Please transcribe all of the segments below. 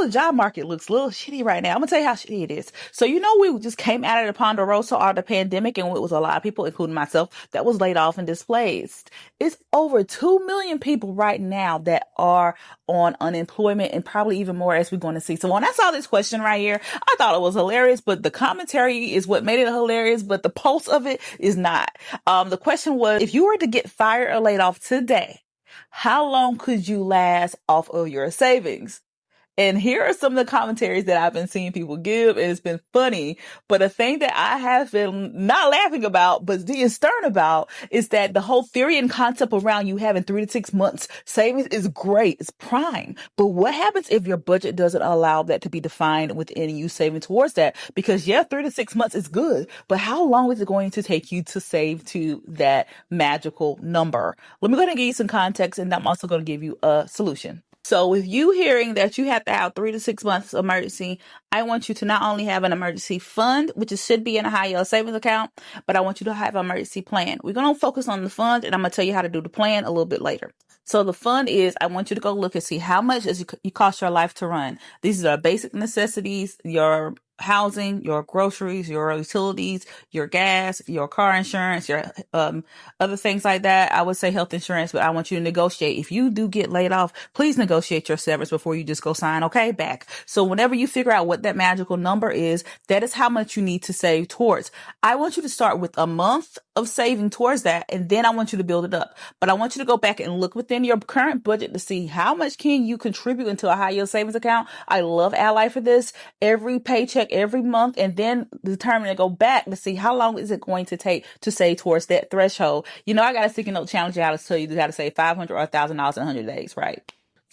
the job market looks a little shitty right now. I'm gonna tell you how shitty it is. So, we just came out of the ponderosa or the pandemic, and it was a lot of people, including myself, that was laid off and displaced. It's over 2 million people right now that are on unemployment, and probably even more as we're going to see. So when I saw this question right here, I thought it was hilarious, but the commentary is what made it hilarious, but the pulse of it is not. The question was, if you were to get fired or laid off today, how long could you last off of your savings? And here are some of the commentaries that I've been seeing people give, and it's been funny. But a thing that I have been not laughing about, but being stern about, is that the whole theory and concept around you having 3 to 6 months savings is great. It's prime. But what happens if your budget doesn't allow that to be defined within you saving towards that? Because 3 to 6 months is good, but how long is it going to take you to save to that magical number? Let me go ahead and give you some context, and I'm also going to give you a solution. So with you hearing that you have to have 3 to 6 months emergency, I want you to not only have an emergency fund, which should be in a high yield savings account, but I want you to have an emergency plan. We're going to focus on the fund, and I'm going to tell you how to do the plan a little bit later. So the fund is, I want you to go look and see how much it costs your life to run. These are basic necessities, your housing, your groceries, your utilities, your gas, your car insurance, your other things like that. I would say health insurance, but I want you to negotiate. If you do get laid off, please negotiate your severance before you just go sign okay back. So whenever you figure out what that magical number is, that is how much you need to save towards. I want you to start with a month of saving towards that, and then I want you to build it up. But I want you to go back and look within your current budget to see how much can you contribute into a high yield savings account. I love Ally for this. Every paycheck, every month, and then determine to go back to see how long is it going to take to save towards that threshold. I got a sticky note challenge how to tell you how to save $500 or $1,000 in 100 days, right?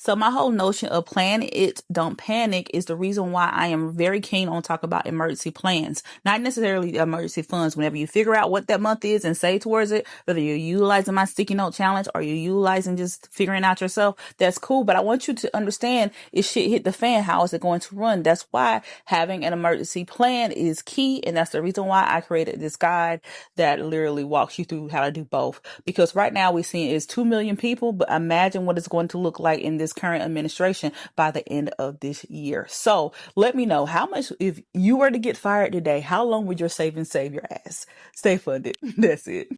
So my whole notion of plan it, don't panic is the reason why I am very keen on talking about emergency plans, not necessarily emergency funds. Whenever you figure out what that month is and save towards it, whether you're utilizing my sticky note challenge or you're utilizing just figuring out yourself, that's cool. But I want you to understand if shit hit the fan, how is it going to run? That's why having an emergency plan is key. And that's the reason why I created this guide that literally walks you through how to do both. Because right now we're seeing is 2 million people, but imagine what it's going to look like in this current administration by the end of this year. So let me know how much, if you were to get fired today, how long would your savings save your ass? Stay funded. That's it.